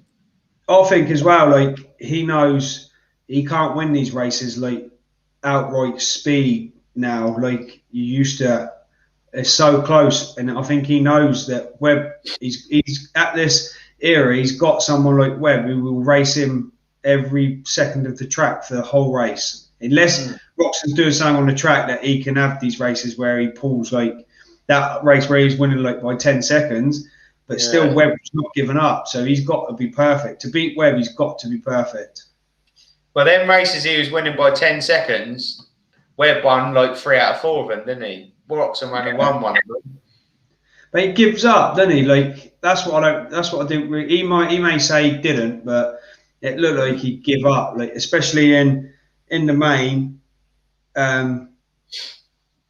I think as well, like he knows he can't win these races like outright speed now, like you used to. It's so close, and I think he knows that Webb. He's at this era. He's got someone like Webb who will race him every second of the track for the whole race. Unless Roxon's doing something on the track that he can have these races where he pulls like that race where he's winning like by 10 seconds, but still Webb's not giving up. So he's got to be perfect. To beat Webb, he's got to be perfect. Well, them races he was winning by 10 seconds, Webb won like 3 out of 4 of them, didn't he? Roxon only won one of them. But he gives up, doesn't he? Like that's what I don't. That's what I didn't. He may say he didn't, but it looked like he'd give up. Like especially in the main,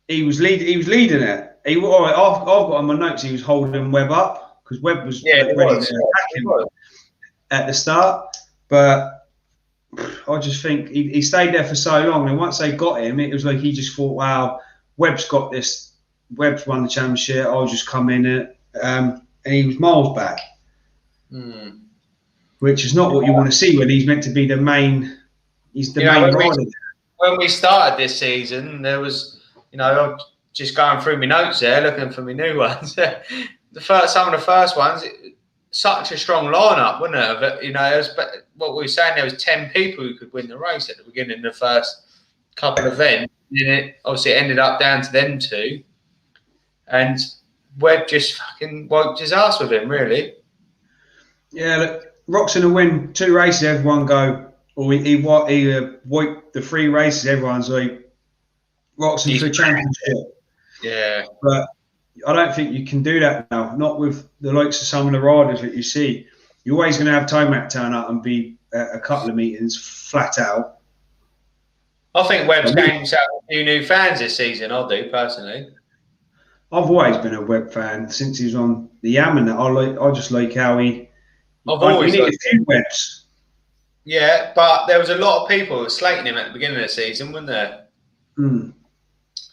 he was leading it. I've got on my notes. He was holding Webb up because Webb was ready to attack him at the start. But I just think he stayed there for so long, and once they got him, it was like he just thought, "Wow, Webb's got this. Webb's won the championship. I'll just come in it." And he was miles back, which is not what you want to see when he's meant to be the main. He's the main rider. When we started this season, there was, I'm just going through my notes there, looking for my new ones. Some of the first ones, such a strong lineup, wasn't it? What we were saying, there was 10 people who could win the race at the beginning of the first couple of events. And it obviously ended up down to them two. And Webb just fucking wiped his ass with him, really. Yeah, look, Roxon will win 2 races, everyone go, or he wiped the 3 races, everyone's like, Roxon for the championship. Yeah. But I don't think you can do that now, not with the likes of some of the riders that you see. You're always going to have Tomac turn up and be at a couple of meetings flat out. I think Webb's gained himself a few new fans this season, I do, personally. I've always been a Webb fan since he was on the Yam, and I just like how he. I've always liked a few Webbs. Yeah, but there was a lot of people who were slating him at the beginning of the season, weren't there?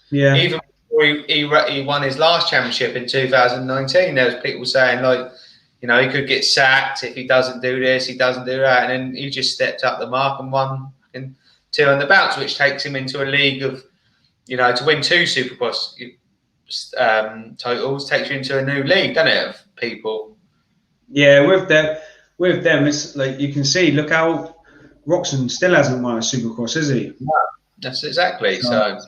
Yeah. Even before he won his last championship in 2019, there was people saying like, he could get sacked if he doesn't do this, he doesn't do that, and then he just stepped up the mark and won 2 on the bounce, which takes him into a league of, to win 2 Supercross totals takes you into a new league, doesn't it, of people? Yeah, with them, it's like you can see. Look how Roxon still hasn't won a Supercross, is he? No, that's exactly so.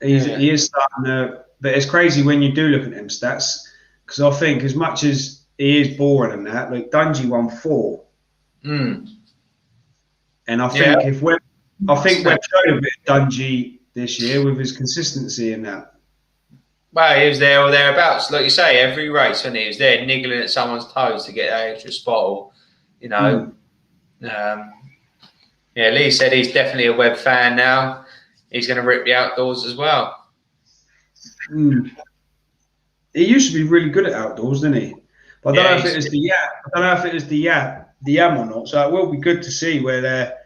He is starting to, but it's crazy when you do look at them stats, because I think as much as he is boring and that, like Dungey won 4, and I think Webb showed a bit of Dungey this year with his consistency in that. Well, he was there or thereabouts. Like you say, every race, when he was there niggling at someone's toes to get that extra spot. Lee said he's definitely a Webb fan now. He's going to rip the outdoors as well. He used to be really good at outdoors, didn't he? But I don't know if it was the Yam or not. So it will be good to see where they're.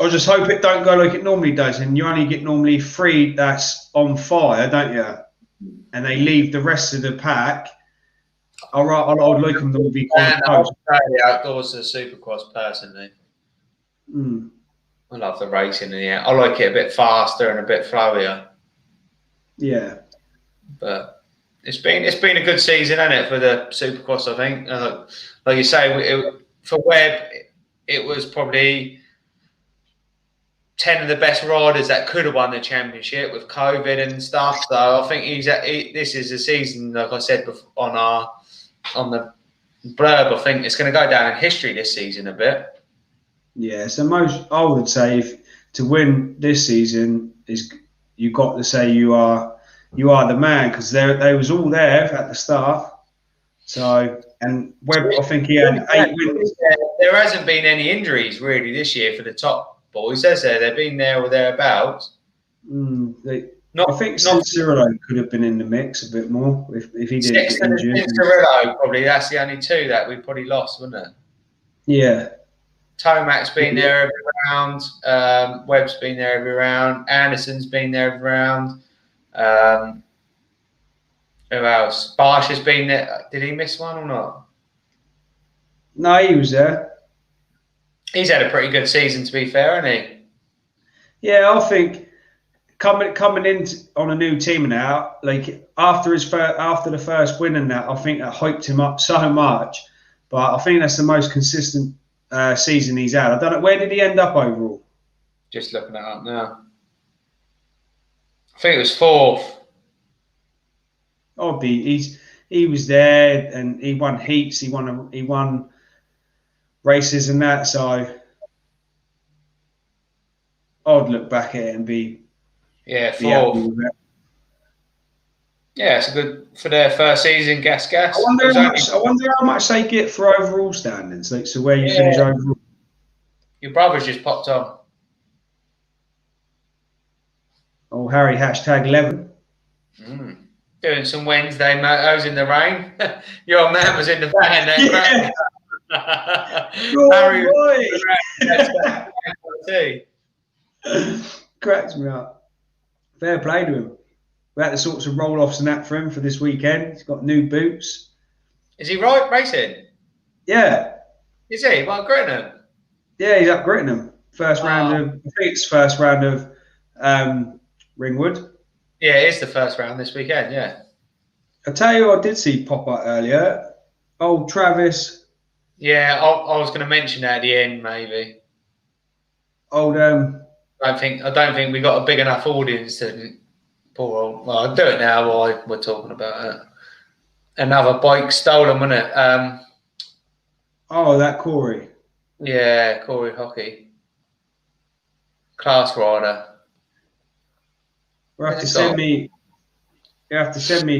I just hope it don't go like it normally does, and you only get normally 3 that's on fire, don't you? And they leave the rest of the pack. I'd like them to be quite close. The outdoors are Supercross, personally. I love the racing in the air. I like it a bit faster and a bit flowier. Yeah. But it's been a good season, hasn't it, for the Supercross, I think. Like you say, for Webb, it was probably 10 of the best riders that could have won the championship with COVID and stuff. So I think this is a season, like I said on the blurb, I think it's going to go down in history this season a bit. Yeah, so I would say to win this season is you got to say you are the man, because they was all there at the start. So, and Webb, I think he had 8 wins. There hasn't been any injuries really this year for the top boys, has there? They've been there or thereabouts. I think Cirillo could have been in the mix a bit more if he didn't get injured. Cirillo, probably, that's the only 2 that we probably lost, wasn't it? Yeah. Tomac's been there every round. Webb's been there every round. Anderson's been there every round. Who else? Barsh has been there. Did he miss one or not? No, he was there. He's had a pretty good season, to be fair, hasn't he? Yeah, I think coming in on a new team now, like after the first win and that, I think that hyped him up so much. But I think that's the most consistent season he's had. I don't know, where did he end up overall? Just looking it up now. I think it was 4th. He was there and he won heats. He won races and that. So I'd look back at it and be 4th. Yeah, it's a good for their first season. Gas. I wonder how much they get for overall standings. Like, so where you finish overall. Your brother's just popped on. Oh, Harry #11. Doing some Wednesday motos in the rain. Your man was in the van there. Harry cracks me up. Fair play to him. We had the sorts of roll-offs and that for him for this weekend. He's got new boots. Is he right racing? Yeah. Is he? Well, Grittenham? Yeah, he's up Grittenham. First round of, I think it's first round of Ringwood. Yeah, it is the first round this weekend, yeah. I tell you what I did see pop up earlier. Old Travis. Yeah, I was going to mention that at the end, maybe. Old I don't think we got a big enough audience to Well, I'll do it now while we're talking about it. Another bike stolen, wasn't it? That Corey. Yeah, Corey Hockey. Class rider. You have to send me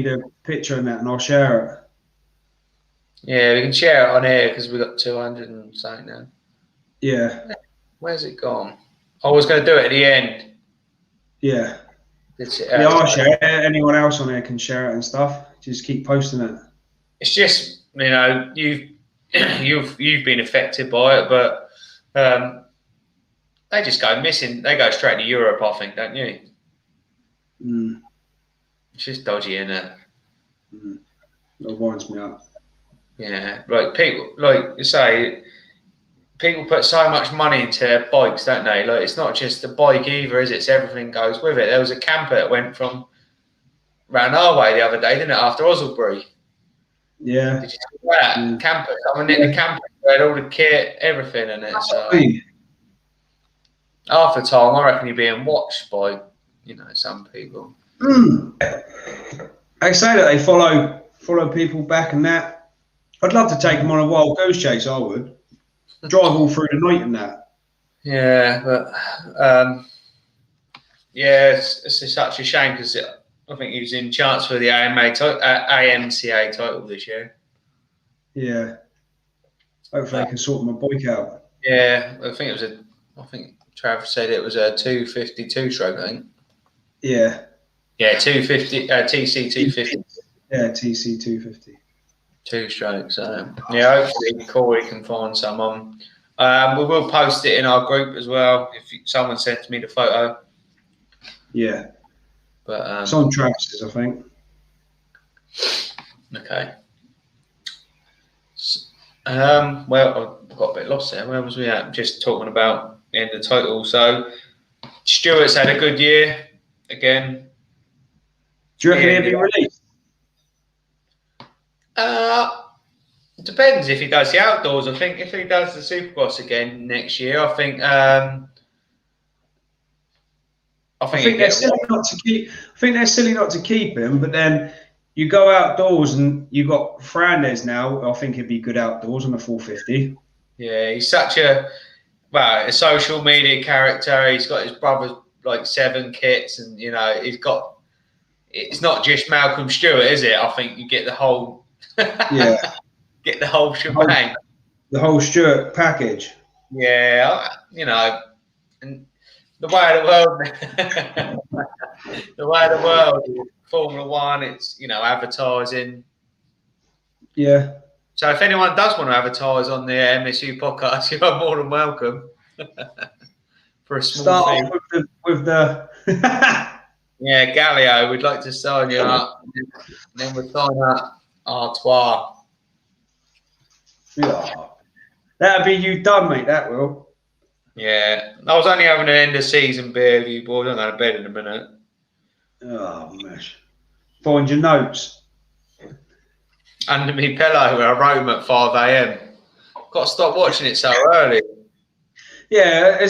the picture and that, and I'll share it. Yeah, we can share it on here because we've got 200 and something now. Yeah. Where's it gone? I was going to do it at the end. Yeah. I'll share it. Anyone else on there can share it and stuff. Just keep posting it. It's just, you've been affected by it, but they just go missing. They go straight to Europe, I think, don't you? It's just dodgy, isn't it? It winds me up. Yeah, like people, like you say, people put so much money into their bikes, don't they? Like, it's not just the bike either, is it? It's everything goes with it. There was a camper that went from round our way the other day, didn't it? After Oswaldbury. Yeah. Did you see that? Yeah. Camper. Someone in the camper had all the kit, everything in it. So half the time, I reckon you're being watched by, some people. They say that they follow people back and that. I'd love to take them on a wild goose chase. I would drive all through the night and that. Yeah, but it's such a shame because I think he was in chance for the AMCA title this year. Yeah. Hopefully I can sort my bike out. Yeah, I think Travis said it was a 252 stroke, I think. Yeah. Yeah, 250 TC 250. Yeah, TC 250. 2 strokes. Hopefully Corey can find someone. We will post it in our group as well if someone sends me the photo. Yeah. But it's on Travis's, I think. Okay. Well, I got a bit lost there. Where was we at? Just talking about the end of the title. So Stewart's had a good year again. Do you reckon he'll be released? It depends if he does the outdoors. I think if he does the Supercross again next year, I think they're silly not to keep. I think they're silly not to keep him. But then you go outdoors and you got Fernandez now. I think he'd be good outdoors on the 450. Yeah, he's such a social media character. He's got his brother's like 7 kits, and he's got. It's not just Malcolm Stewart, is it? I think you get the whole. Get the whole shebang. The whole Stewart package. Yeah, and the way of the world, Formula One, it's advertising. Yeah. So if anyone does want to advertise on the MSU podcast, you are more than welcome. For a small fee. Start with the. Yeah, Gallio, we'd like to sign you up. And then we'll sign up Artois. Yeah. That'll be you done, mate. That will. Yeah, I was only having an end of season beer with you boys. I'm going to bed in a minute. Oh, mesh. Find your notes. Under me pillow where I wrote them at 5 a.m. Got to stop watching it so early. Yeah,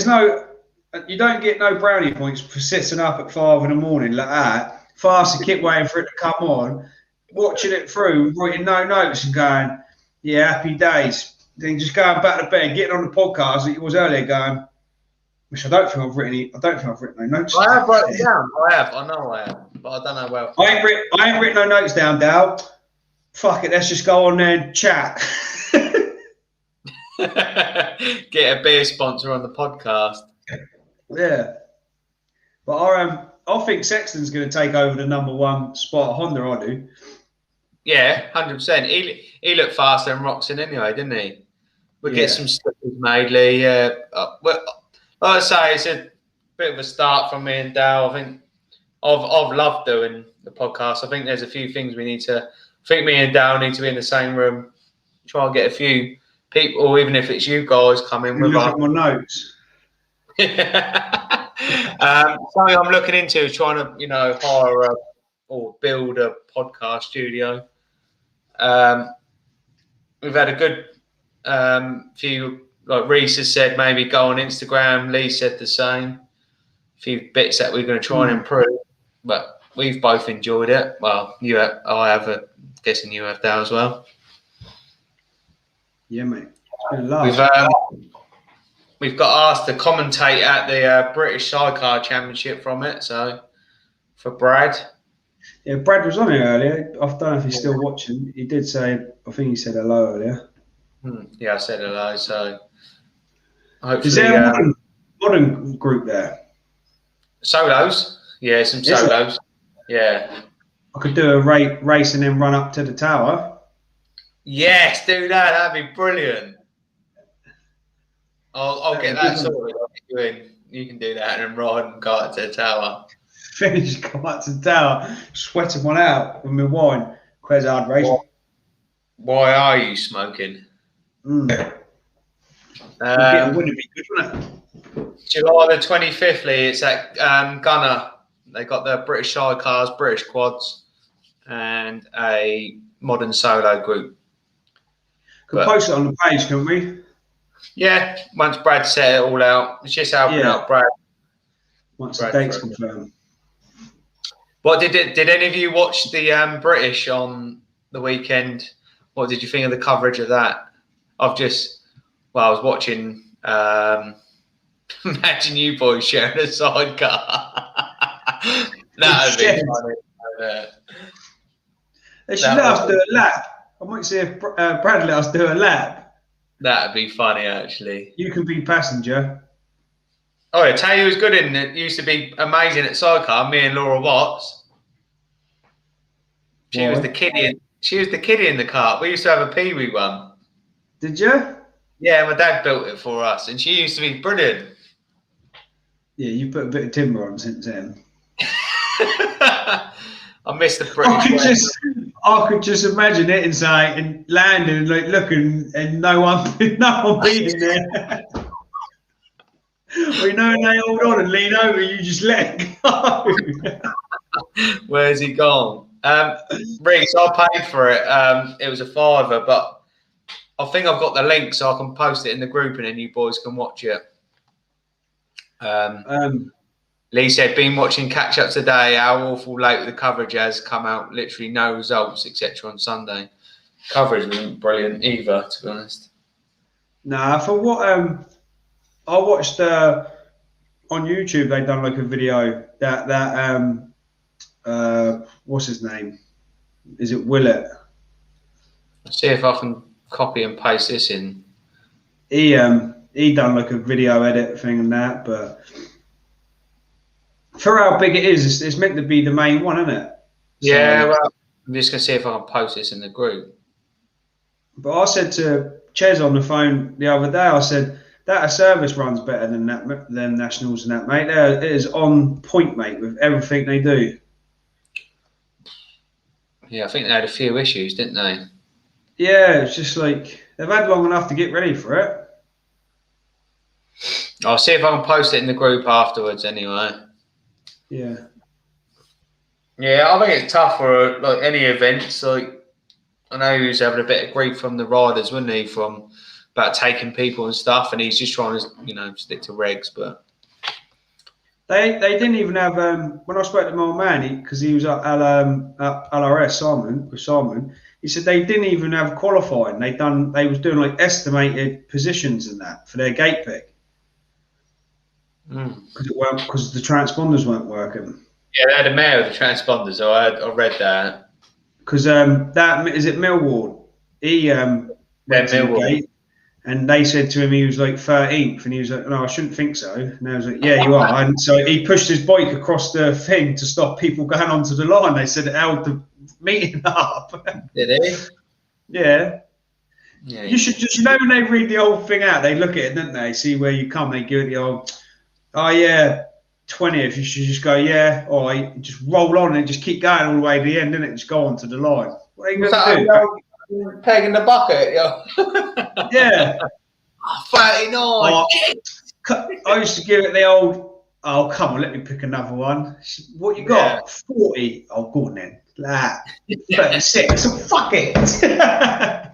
you don't get no brownie points for sitting up at 5 in the morning like that. Fast a kit waiting for it to come on, watching it through, writing no notes and going, yeah, happy days. Then just going back to bed, getting on the podcast that you was earlier going, which I don't think I've written no notes. I have written down. I know I have, but I don't know where. I ain't written no notes down, Dal. Fuck it, let's just go on there and chat. Get a beer sponsor on the podcast. Yeah. But I think Sexton's going to take over the #1 spot at Honda, I do. Yeah, 100%. He looked faster than Roxon anyway, didn't he? We'll get some stickers made, Lee. Well, like I say, it's a bit of a start from me and Dale. I think I've loved doing the podcast. I think there's a few things we need to. I think me and Dale need to be in the same room. Try and get a few people, even if it's you guys, come in with us. Look at my notes. Something I'm looking into is trying to, hire or build a podcast studio. We've had a good few, like Reese has said, maybe go on Instagram. Lee said the same. A few bits that we're going to try and improve, but we've both enjoyed it. Well, I have. Guessing you have that as well. Yeah, mate. It's been a lot. We've got asked to commentate at the British Sidecar Championship from it. So for Brad. Yeah, Brad was on here earlier. I don't know if he's still watching. He did say, I think he said hello earlier. Yeah, I said hello. So hopefully, is there a modern group there? Solos? Yeah, some solos. Yeah. I could do a race and then run up to the tower. Yes, do that. That'd be brilliant. I'll get that sorted. I'll get you in. You can do that and then ride and go up to the tower. Finish, go up to the tower, sweating one out with my wine. Quite hard race. Why are you smoking? Wouldn't it be good, wouldn't it? July the 25th, Lee, it's at Gunner. They got the British sidecars, British quads, and a modern solo group. Could post it on the page, couldn't we? Yeah, once Brad set it all out. It's just helping out Brad. Once the date's confirmed. What did any of you watch the British on the weekend? What did you think of the coverage of that? I was watching. Imagine you boys sharing a sidecar. That'd be funny. They should let us do a lap. I might see if Brad let us do a lap. That'd be funny, actually. You can be passenger. Oh, I tell you who was good in it. Used to be amazing at sidecar. Me and Laura Watts. She was the kiddie. She was the kiddie in the cart. We used to have a Pee-wee one. Did you? Yeah, my dad built it for us, and she used to be brilliant. Yeah, you put a bit of timber on since then. I miss the British. I could just imagine it inside and landing and like looking and no one being there. We know they hold on and lean over, you just let it go. Where's he gone? Reese, I paid for it. It was a £5, but I think I've got the link so I can post it in the group and then you boys can watch it. Lee said, been watching catch up today. How awful late the coverage has come out. Literally no results, etc. on Sunday. Coverage wasn't brilliant either, to be honest. Nah, for what I watched on YouTube, they done like a video that what's his name? Is it Willett? Let's see if I can copy and paste this in. He done like a video edit thing and that, but for how big it is, it's meant to be the main one, isn't it? Yeah, well, I'm just gonna see if I can post this in the group. But I said to Ches on the phone the other day, I said that a service runs better than Nationals and that, mate. It is on point, mate, with everything they do. Yeah, I think they had a few issues, didn't they? Yeah, it's just like they've had long enough to get ready for it. I'll see if I can post it in the group afterwards. Anyway. Yeah. Yeah, I think it's tough for like any events. Like I know he was having a bit of grief from the riders, wasn't he, from about taking people and stuff, and he's just trying to, stick to regs. But They didn't even have when I spoke to my old man because he was at LRS Simon. He said they didn't even have qualifying. They was doing like estimated positions and that for their gate pick because the transponders weren't working. Yeah, they had a mayor with the transponders. So I read that. Because that is it Millward. He went to the gate, and they said to him he was like 13th, and he was like, "No, I shouldn't think so." And I was like, "Yeah, you are." And so he pushed his bike across the thing to stop people going onto the line. They said it held the meeting up. Did he? Yeah. Yeah. You should just when they read the old thing out, they look at it, don't they? See where you come. They give it the old, oh yeah, 20th. You should just go, yeah, or just roll on and just keep going all the way to the end, didn't it? Just go on to the line. What are you going to do? Peg in the bucket, Yeah. 39. I used to give it the old, oh, come on, let me pick another one. What you got? Yeah. 40. Oh, go on then. 36. So fuck it. I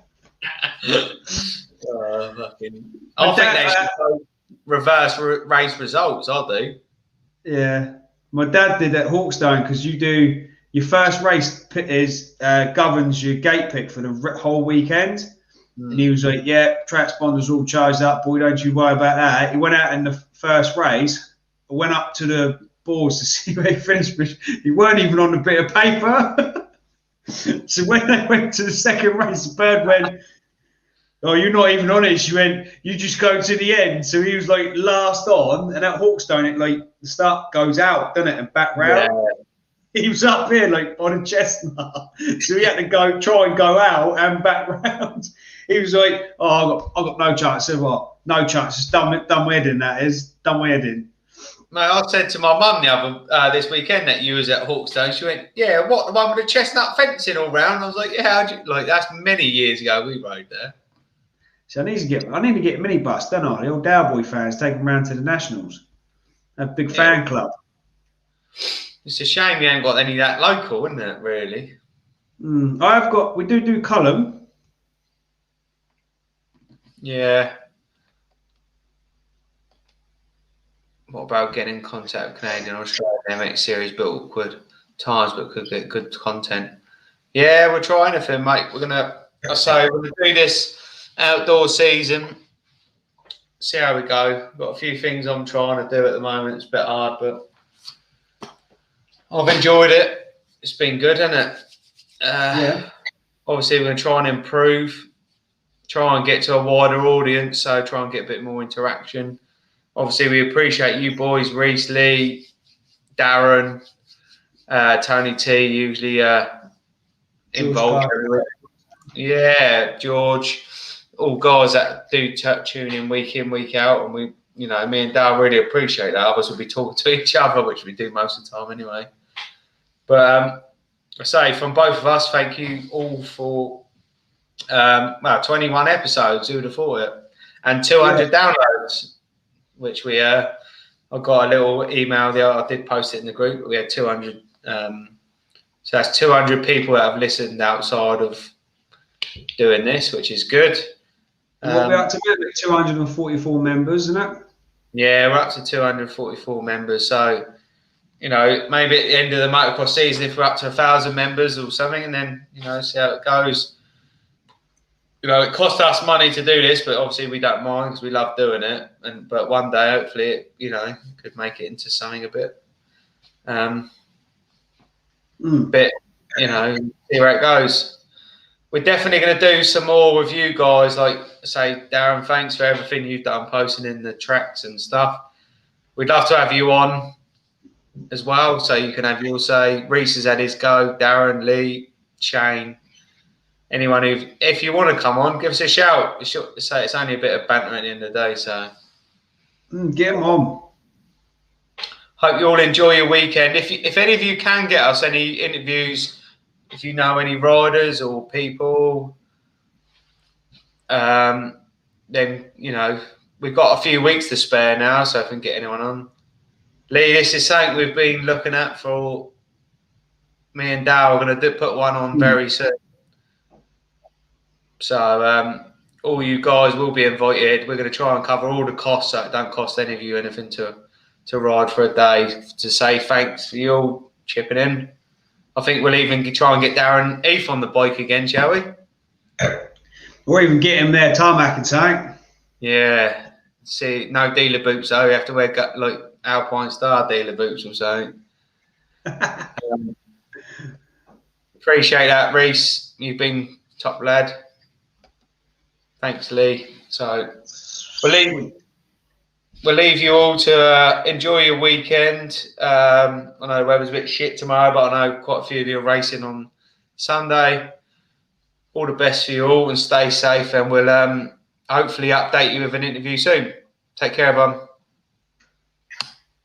think they should reverse race results, I do. Yeah. My dad did at Hawkstone because you do your first race is governs your gate pick for the whole weekend. And he was like, yeah, transponders all charged up, boy, don't you worry about that. He went out in the first race, went up to the boards to see where he finished, but he weren't even on the bit of paper. So when they went to the second race, the bird went, oh, you're not even on it. She went, you just go to the end. So he was like last on, and at Hawkstone, it like the start goes out, doesn't it, and back round. Yeah. He was up here like on a chestnut, so he had to try and go out and back round. He was like, "Oh, I got no chance." I said, "What? No chance? It's done wedding. That is done wedding." Mate, I said to my mum the other this weekend that you was at Hawkstone. She went, "Yeah, what, the one with the chestnut fencing all round?" I was like, "Yeah, how'd you like?" That's many years ago. We rode there. So I need to get a minibus, don't I? The old Dowboy fans take them round to the Nationals. A big fan club. It's a shame you ain't got any of that local, isn't it? Really. We do Cullum. Yeah. What about getting in contact with Canadian or Australian MX series, but awkward times, but could get good content? Yeah, we're trying anything, mate. We're gonna do this outdoor season. See how we go. Got a few things I'm trying to do at the moment. It's a bit hard, but I've enjoyed it. It's been good, hasn't it? Yeah. Obviously, we're going to try and improve, try and get to a wider audience, so try and get a bit more interaction. Obviously, we appreciate you boys, Reese, Lee, Darren, Tony T, usually involved. Yeah, George, all guys that do tune in, week out, and we, me and Dal really appreciate that. Others will be talking to each other, which we do most of the time anyway. But I say from both of us, thank you all for 21 episodes. Who would have thought it? And 200 downloads, which we I got a little email there. I did post it in the group. We had 200. So that's 200 people that have listened outside of doing this, which is good. We'll be up to 244 members, isn't it? Yeah, we're up to 244 members. So, maybe at the end of the motocross season, if we're up to 1,000 members or something, and then, see how it goes. It cost us money to do this, but obviously we don't mind because we love doing it. But one day, hopefully, it, could make it into something a bit, see where it goes. We're definitely going to do some more with you guys. Like say, Darren, thanks for everything you've done, posting in the tracks and stuff. We'd love to have you on as well, so you can have your say. Reese has had his go. Darren, Lee, Shane, anyone if you want to come on, give us a shout. It's only a bit of banter at the end of the day, so get them on. Hope you all enjoy your weekend. If any of you can get us any interviews. If you know any riders or people, then, we've got a few weeks to spare now, so if we can get anyone on. Lee, this is something we've been looking at for me and Dow. We're going to put one on very soon. So all you guys will be invited. We're going to try and cover all the costs, so it don't cost any of you anything to ride for a day, to say thanks for you all chipping in. I think we'll even try and get Darren Heath on the bike again, shall we? Or even get him there tarmac and something. Yeah. See, no dealer boots though. You have to wear like Alpine Star dealer boots or something. Appreciate that, Reese. You've been top lad. Thanks, Lee. So we'll leave you all to enjoy your weekend. I know the weather's a bit shit tomorrow, but I know quite a few of you are racing on Sunday. All the best for you all, and stay safe. And we'll hopefully update you with an interview soon. Take care, everyone.